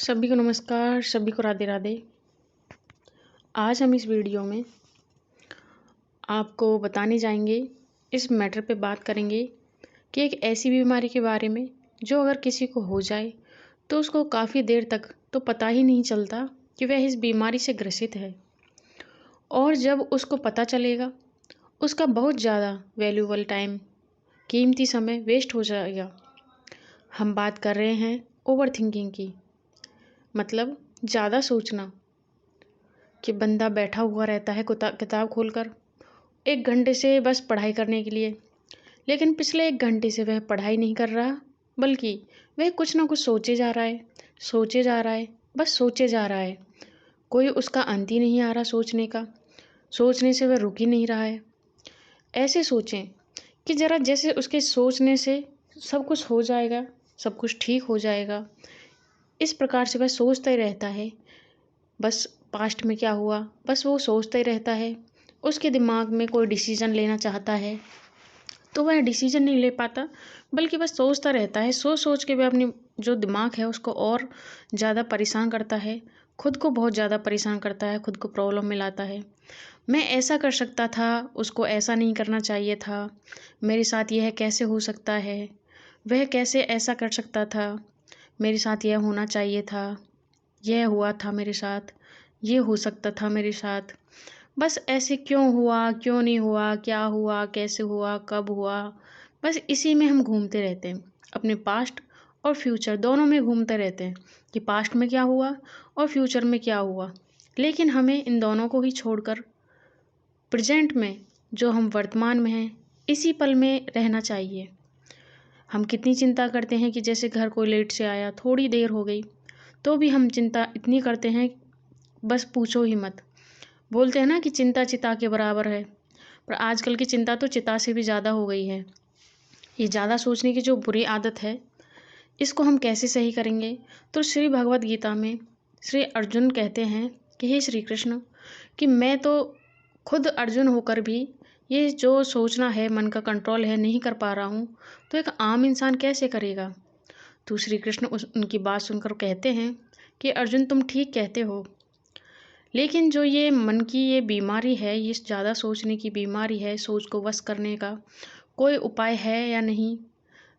सभी को नमस्कार, सभी को राधे राधे। आज हम इस वीडियो में आपको बताने जाएंगे, इस मैटर पे बात करेंगे कि एक ऐसी बीमारी के बारे में जो अगर किसी को हो जाए तो उसको काफ़ी देर तक तो पता ही नहीं चलता कि वह इस बीमारी से ग्रसित है, और जब उसको पता चलेगा उसका बहुत ज़्यादा वैल्यूबल टाइम, कीमती समय वेस्ट हो जाएगा। हम बात कर रहे हैं ओवर थिंकिंग की, मतलब ज़्यादा सोचना। कि बंदा बैठा हुआ रहता है किताब खोलकर 1 घंटे से बस पढ़ाई करने के लिए, लेकिन पिछले 1 घंटे से वह पढ़ाई नहीं कर रहा, बल्कि वह कुछ ना कुछ सोचे जा रहा है, सोचे जा रहा है, बस सोचे जा रहा है। कोई उसका अंत ही नहीं आ रहा सोचने का, सोचने से वह रुक ही नहीं रहा है। ऐसे सोचें कि ज़रा जैसे उसके सोचने से सब कुछ हो जाएगा, सब कुछ ठीक हो जाएगा। इस प्रकार से वह सोचता ही रहता है, बस पास्ट में क्या हुआ बस वो सोचता ही रहता है। उसके दिमाग में कोई डिसीज़न लेना चाहता है तो वह डिसीज़न नहीं ले पाता, बल्कि बस सोचता रहता है। सोच सोच के वह अपनी जो दिमाग है उसको और ज़्यादा परेशान करता है, खुद को बहुत ज़्यादा परेशान करता है, खुद को प्रॉब्लम में लाता है। मैं ऐसा कर सकता था, उसको ऐसा नहीं करना चाहिए था, मेरे साथ यह कैसे हो सकता है, वह कैसे ऐसा कर सकता था, मेरे साथ यह होना चाहिए था, यह हुआ था मेरे साथ, ये हो सकता था मेरे साथ। बस ऐसे क्यों हुआ, क्यों नहीं हुआ, क्या हुआ, कैसे हुआ, कब हुआ, बस इसी में हम घूमते रहते हैं। अपने पास्ट और फ्यूचर दोनों में घूमते रहते हैं कि पास्ट में क्या हुआ और फ्यूचर में क्या हुआ। लेकिन हमें इन दोनों को ही छोड़कर प्रेजेंट में, जो हम वर्तमान में हैं, इसी पल में रहना चाहिए। हम कितनी चिंता करते हैं कि जैसे घर कोई लेट से आया, थोड़ी देर हो गई, तो भी हम चिंता इतनी करते हैं, बस पूछो ही मत। बोलते हैं ना कि चिंता चिता के बराबर है, पर आजकल की चिंता तो चिता से भी ज़्यादा हो गई है। ये ज़्यादा सोचने की जो बुरी आदत है, इसको हम कैसे सही करेंगे? तो श्री भगवद गीता में श्री अर्जुन कहते हैं कि हे श्री कृष्ण, कि मैं तो खुद अर्जुन होकर भी ये जो सोचना है, मन का कंट्रोल है, नहीं कर पा रहा हूँ, तो एक आम इंसान कैसे करेगा? तो श्री कृष्ण उनकी बात सुनकर कहते हैं कि अर्जुन, तुम ठीक कहते हो, लेकिन जो ये मन की ये बीमारी है, ये ज़्यादा सोचने की बीमारी है, सोच को वश करने का कोई उपाय है या नहीं?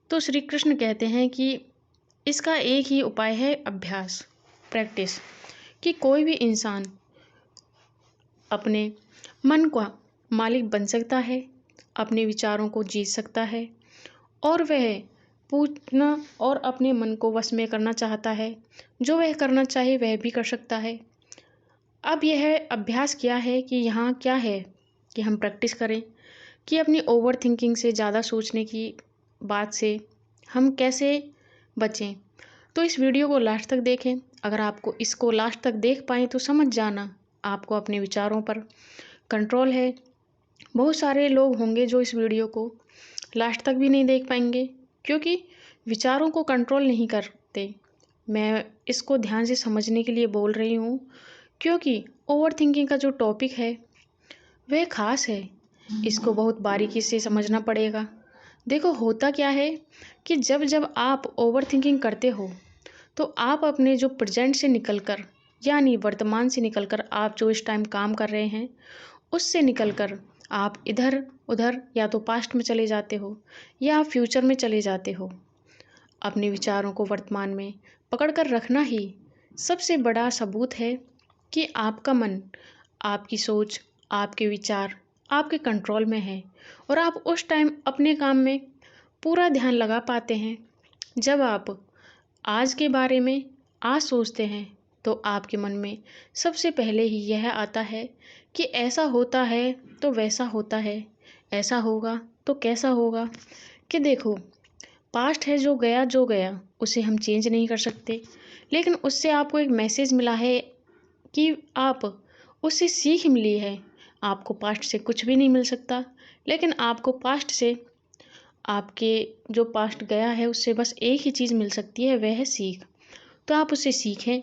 तो श्री कृष्ण कहते हैं कि इसका एक ही उपाय है, अभ्यास, प्रैक्टिस। कि कोई भी इंसान अपने मन का मालिक बन सकता है, अपने विचारों को जीत सकता है, और वह पूछना और अपने मन को वश में करना चाहता है, जो वह करना चाहे वह भी कर सकता है। अब यह अभ्यास क्या है कि यहाँ क्या है कि हम प्रैक्टिस करें कि अपनी ओवर थिंकिंग से, ज़्यादा सोचने की बात से हम कैसे बचें। तो इस वीडियो को लास्ट तक देखें। अगर आपको इसको लास्ट तक देख पाएँ तो समझ जाना आपको अपने विचारों पर कंट्रोल है। बहुत सारे लोग होंगे जो इस वीडियो को लास्ट तक भी नहीं देख पाएंगे, क्योंकि विचारों को कंट्रोल नहीं करते। मैं इसको ध्यान से समझने के लिए बोल रही हूँ, क्योंकि ओवर थिंकिंग का जो टॉपिक है वह ख़ास है, इसको बहुत बारीकी से समझना पड़ेगा। देखो, होता क्या है कि जब जब आप ओवर थिंकिंग करते हो तो आप अपने जो प्रेजेंट से निकलकर, यानी वर्तमान से निकलकर, आप जो इस टाइम काम कर रहे हैं उससे निकलकर आप इधर उधर या तो पास्ट में चले जाते हो या आप फ्यूचर में चले जाते हो। अपने विचारों को वर्तमान में पकड़ कर रखना ही सबसे बड़ा सबूत है कि आपका मन, आपकी सोच, आपके विचार आपके कंट्रोल में है, और आप उस टाइम अपने काम में पूरा ध्यान लगा पाते हैं। जब आप आज के बारे में आज सोचते हैं तो आपके मन में सबसे पहले ही यह आता है कि ऐसा होता है तो वैसा होता है, ऐसा होगा तो कैसा होगा। कि देखो, पास्ट है, जो गया उसे हम चेंज नहीं कर सकते, लेकिन उससे आपको एक मैसेज मिला है कि आप उससे सीख मिली है। आपको पास्ट से कुछ भी नहीं मिल सकता, लेकिन आपको पास्ट से, आपके जो पास्ट गया है उससे बस एक ही चीज़ मिल सकती है, वह है सीख। तो आप उससे सीखें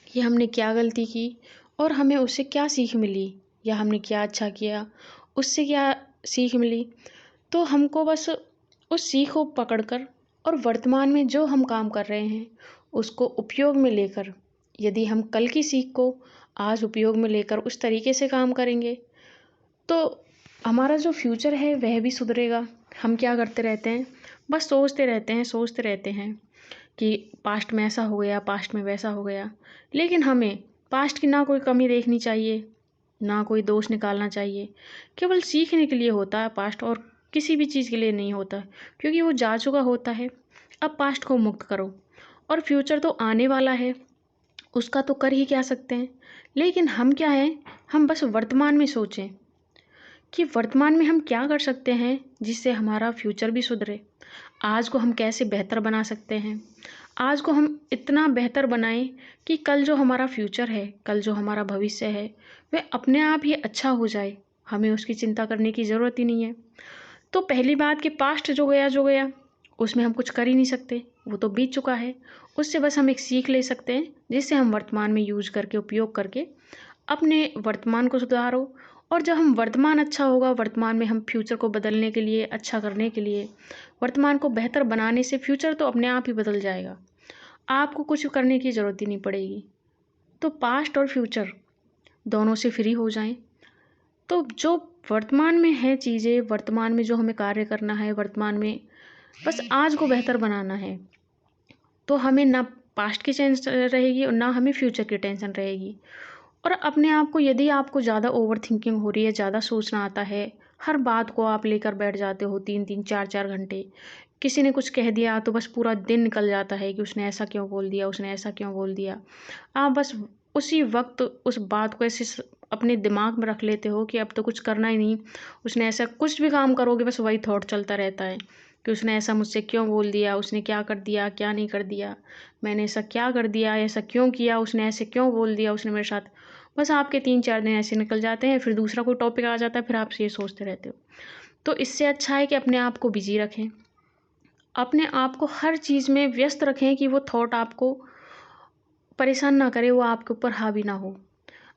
कि हमने क्या गलती की और हमें उससे क्या सीख मिली, या हमने क्या अच्छा किया उससे क्या सीख मिली। तो हमको बस उस सीख को पकड़कर और वर्तमान में जो हम काम कर रहे हैं उसको उपयोग में लेकर, यदि हम कल की सीख को आज उपयोग में लेकर उस तरीके से काम करेंगे तो हमारा जो फ्यूचर है वह भी सुधरेगा। हम क्या करते रहते हैं, बस सोचते रहते हैं कि पास्ट में ऐसा हो गया, पास्ट में वैसा हो गया। लेकिन हमें पास्ट की ना कोई कमी देखनी चाहिए, ना कोई दोष निकालना चाहिए। केवल सीखने के लिए होता है पास्ट, और किसी भी चीज़ के लिए नहीं होता, क्योंकि वो जा चुका होता है। अब पास्ट को मुक्त करो, और फ्यूचर तो आने वाला है, उसका तो कर ही क्या सकते हैं। लेकिन हम क्या हैं, हम बस वर्तमान में सोचें कि वर्तमान में हम क्या कर सकते हैं जिससे हमारा फ्यूचर भी सुधरे। आज को हम कैसे बेहतर बना सकते हैं, आज को हम इतना बेहतर बनाएं कि कल जो हमारा फ्यूचर है, कल जो हमारा भविष्य है, वह अपने आप ही अच्छा हो जाए। हमें उसकी चिंता करने की ज़रूरत ही नहीं है। तो पहली बात कि पास्ट जो गया उसमें हम कुछ कर ही नहीं सकते, वो तो बीत चुका है। उससे बस हम एक सीख ले सकते हैं जिससे हम वर्तमान में यूज करके, उपयोग करके अपने वर्तमान को सुधारो। और जब हम वर्तमान अच्छा होगा, वर्तमान में हम फ्यूचर को बदलने के लिए, अच्छा करने के लिए, वर्तमान को बेहतर बनाने से फ्यूचर तो अपने आप ही बदल जाएगा। आपको कुछ करने की ज़रूरत ही नहीं पड़ेगी। तो पास्ट और फ्यूचर दोनों से फ्री हो जाएं। तो जो वर्तमान में है चीज़ें, वर्तमान में जो हमें कार्य करना है, वर्तमान में बस आज को बेहतर बनाना है, तो हमें ना पास्ट की टेंशन रहेगी और ना हमें फ्यूचर की टेंशन रहेगी। और अपने आप को, यदि आपको ज़्यादा ओवर थिंकिंग हो रही है, ज़्यादा सोचना आता है, हर बात को आप लेकर बैठ जाते हो 3-3 4-4 घंटे, किसी ने कुछ कह दिया तो बस पूरा दिन निकल जाता है कि उसने ऐसा क्यों बोल दिया, उसने ऐसा क्यों बोल दिया। आप बस उसी वक्त उस बात को ऐसे अपने दिमाग में रख लेते हो कि अब तो कुछ करना ही नहीं, उसने ऐसा, कुछ भी काम करोगे बस वही थॉट चलता रहता है कि उसने ऐसा मुझसे क्यों बोल दिया, उसने क्या कर दिया, क्या नहीं कर दिया, मैंने ऐसा क्या कर दिया, ऐसा क्यों किया, उसने ऐसे क्यों बोल दिया, उसने मेरे साथ। बस आपके 3-4 दिन ऐसे निकल जाते हैं, फिर दूसरा कोई टॉपिक आ जाता है, फिर आप ये सोचते रहते हो। तो इससे अच्छा है कि अपने आप को बिजी रखें, अपने आप को हर चीज़ में व्यस्त रखें कि वो थॉट आपको परेशान ना करे, वो आपके ऊपर हावी ना हो।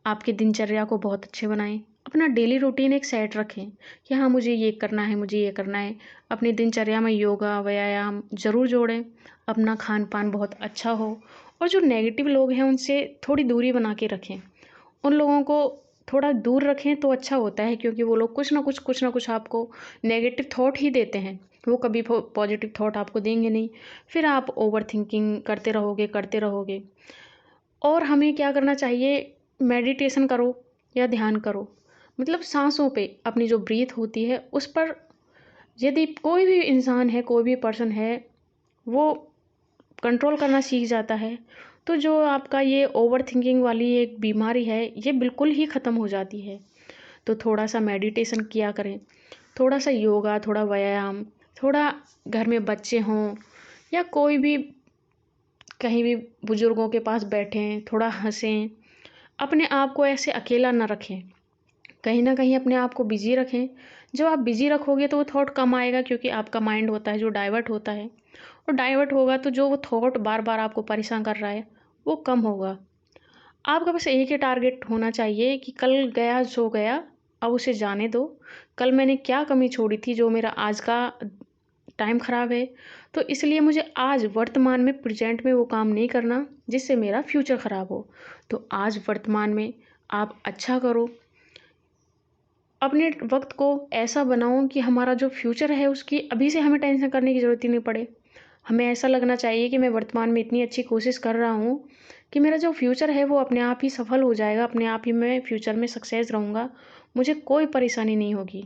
आपकी दिनचर्या को बहुत अच्छे बनाएं, अपना डेली रूटीन एक सेट रखें कि हाँ मुझे ये करना है, मुझे ये करना है। अपनी दिनचर्या में योगा, व्यायाम ज़रूर जोड़ें, अपना खान पान बहुत अच्छा हो, और जो नेगेटिव लोग हैं उनसे थोड़ी दूरी बना के रखें। उन लोगों को थोड़ा दूर रखें तो अच्छा होता है, क्योंकि वो लोग कुछ ना कुछ आपको नेगेटिव थॉट ही देते हैं, वो कभी पॉजिटिव थॉट आपको देंगे नहीं। फिर आप ओवर थिंकिंग करते रहोगे। और हमें क्या करना चाहिए, मेडिटेशन करो या ध्यान करो, मतलब सांसों पे, अपनी जो ब्रीथ होती है उस पर। यदि कोई भी इंसान है, कोई भी पर्सन है, वो कंट्रोल करना सीख जाता है, तो जो आपका ये ओवर थिंकिंग वाली एक बीमारी है, ये बिल्कुल ही ख़त्म हो जाती है। तो थोड़ा सा मेडिटेशन किया करें, थोड़ा सा योगा, थोड़ा व्यायाम, थोड़ा घर में बच्चे हों या कोई भी, कहीं भी बुज़ुर्गों के पास बैठें, थोड़ा हँसें। अपने आप को ऐसे अकेला ना रखें, कहीं न कहीं अपने आप को बिज़ी रखें। जब आप बिज़ी रखोगे तो वो थॉट कम आएगा, क्योंकि आपका माइंड होता है जो डाइवर्ट होता है, और डाइवर्ट होगा तो जो वो थॉट बार-बार आपको परेशान कर रहा है, वो कम होगा। आपका बस एक ही टारगेट होना चाहिए कि कल गया सो गया, अब उसे जाने दो। कल मैंने क्या कमी छोड़ी थी जो मेरा आज का टाइम ख़राब है, तो इसलिए मुझे आज वर्तमान में, प्रेज़ेंट में वो काम नहीं करना जिससे मेरा फ्यूचर ख़राब हो। तो आज वर्तमान में आप अच्छा करो, अपने वक्त को ऐसा बनाओ कि हमारा जो फ्यूचर है उसकी अभी से हमें टेंशन करने की ज़रूरत ही नहीं पड़े। हमें ऐसा लगना चाहिए कि मैं वर्तमान में इतनी अच्छी कोशिश कर रहा हूँ कि मेरा जो फ्यूचर है वो अपने आप ही सफल हो जाएगा, अपने आप ही मैं फ्यूचर में सक्सेस रहूँगा, मुझे कोई परेशानी नहीं होगी।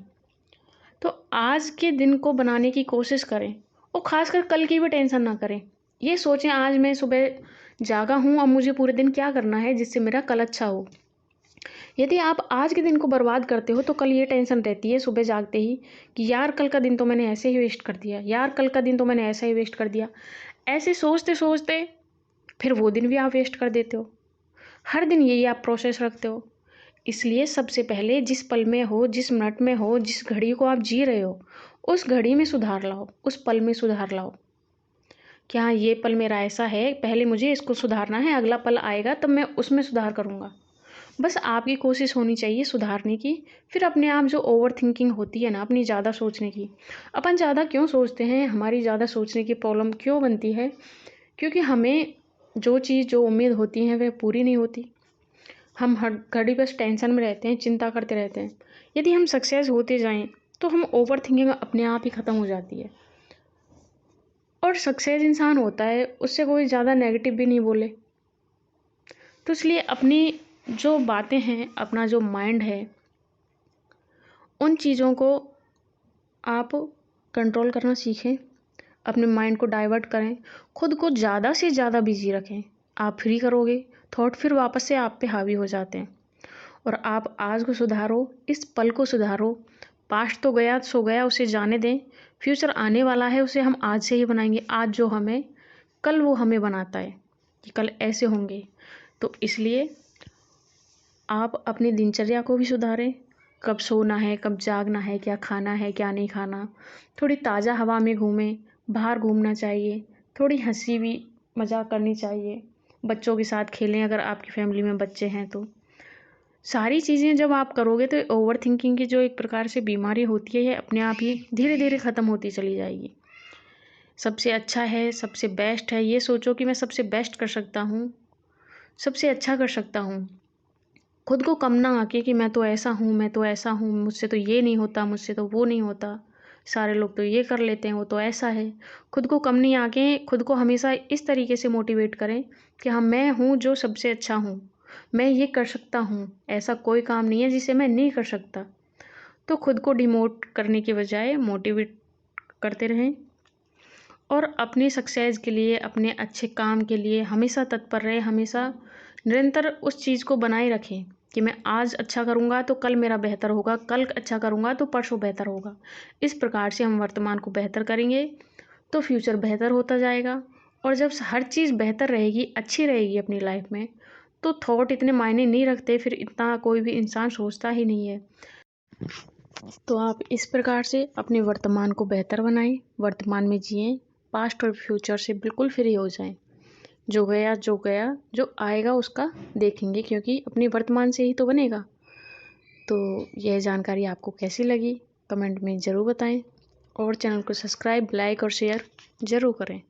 तो आज के दिन को बनाने की कोशिश करें, और ख़ासकर कल की भी टेंशन ना करें। ये सोचें, आज मैं सुबह जागा हूँ, अब मुझे पूरे दिन क्या करना है जिससे मेरा कल अच्छा हो। यदि आप आज के दिन को बर्बाद करते हो तो कल ये टेंशन रहती है सुबह जागते ही कि यार कल का दिन तो मैंने ऐसे ही वेस्ट कर दिया, यार कल का दिन तो मैंने ऐसा ही वेस्ट कर दिया। ऐसे सोचते सोचते फिर वो दिन भी आप वेस्ट कर देते हो। हर दिन यही आप प्रोसेस रखते हो। इसलिए सबसे पहले जिस पल में हो, जिस मिनट में हो, जिस घड़ी को आप जी रहे हो, उस घड़ी में सुधार लाओ, उस पल में सुधार लाओ कि हाँ ये पल मेरा ऐसा है, पहले मुझे इसको सुधारना है, अगला पल आएगा तब मैं उसमें सुधार करूँगा। बस आपकी कोशिश होनी चाहिए सुधारने की। फिर अपने आप जो ओवर थिंकिंग होती है ना, अपनी ज़्यादा सोचने की, अपन ज़्यादा क्यों सोचते हैं, हमारी ज़्यादा सोचने की प्रॉब्लम क्यों बनती है, क्योंकि हमें जो चीज़ जो उम्मीद होती है वह पूरी नहीं होती। हम हर घड़ी बस टेंशन में रहते हैं, चिंता करते रहते हैं। यदि हम सक्सेस होते जाएं तो हम ओवर थिंकिंग अपने आप ही ख़त्म हो जाती है। और सक्सेस इंसान होता है, उससे कोई ज़्यादा नेगेटिव भी नहीं बोले। तो इसलिए अपनी जो बातें हैं, अपना जो माइंड है, उन चीज़ों को आप कंट्रोल करना सीखें। अपने माइंड को डाइवर्ट करें, खुद को ज़्यादा से ज़्यादा बिजी रखें। आप फ्री करोगे, थॉट फिर वापस से आप पे हावी हो जाते हैं। और आप आज को सुधारो, इस पल को सुधारो। पास्ट तो गया सो गया, उसे जाने दें। फ्यूचर आने वाला है, उसे हम आज से ही बनाएंगे। आज जो हमें, कल वो हमें बनाता है कि कल ऐसे होंगे। तो इसलिए आप अपनी दिनचर्या को भी सुधारें। कब सोना है, कब जागना है, क्या खाना है, क्या नहीं खाना। थोड़ी ताज़ा हवा में घूमें, बाहर घूमना चाहिए। थोड़ी हंसी भी मजाक करनी चाहिए। बच्चों के साथ खेलें अगर आपकी फैमिली में बच्चे हैं तो। सारी चीज़ें जब आप करोगे तो ओवर थिंकिंग की जो एक प्रकार से बीमारी होती है, ये अपने आप ही धीरे धीरे ख़त्म होती चली जाएगी। सबसे अच्छा है, सबसे बेस्ट है, ये सोचो कि मैं सबसे बेस्ट कर सकता हूँ, सबसे अच्छा कर सकता हूँ। खुद को कम ना आके कि मैं तो ऐसा हूँ, मैं तो ऐसा हूँ, मुझसे तो ये नहीं होता, मुझसे तो वो नहीं होता, सारे लोग तो ये कर लेते हैं, वो तो ऐसा है। खुद को कम नहीं आके खुद को हमेशा इस तरीके से मोटिवेट करें कि हाँ, मैं हूँ जो सबसे अच्छा हूँ, मैं ये कर सकता हूँ, ऐसा कोई काम नहीं है जिसे मैं नहीं कर सकता। तो खुद को डिमोट करने के बजाय मोटिवेट करते रहें और अपनी सक्सेस के लिए, अपने अच्छे काम के लिए हमेशा तत्पर रहें। हमेशा निरंतर उस चीज़ को बनाए रखें कि मैं आज अच्छा करूँगा तो कल मेरा बेहतर होगा, कल अच्छा करूँगा तो परसों बेहतर होगा। इस प्रकार से हम वर्तमान को बेहतर करेंगे तो फ्यूचर बेहतर होता जाएगा। और जब हर चीज़ बेहतर रहेगी, अच्छी रहेगी अपनी लाइफ में, तो थॉट इतने मायने नहीं रखते, फिर इतना कोई भी इंसान सोचता ही नहीं है। तो आप इस प्रकार से अपने वर्तमान को बेहतर बनाएं, वर्तमान में जिएं, पास्ट और फ्यूचर से बिल्कुल फ्री हो जाएं। जो गया जो आएगा उसका देखेंगे, क्योंकि अपनी वर्तमान से ही तो बनेगा। तो यह जानकारी आपको कैसी लगी कमेंट में ज़रूर बताएं और चैनल को सब्सक्राइब, लाइक और शेयर ज़रूर करें।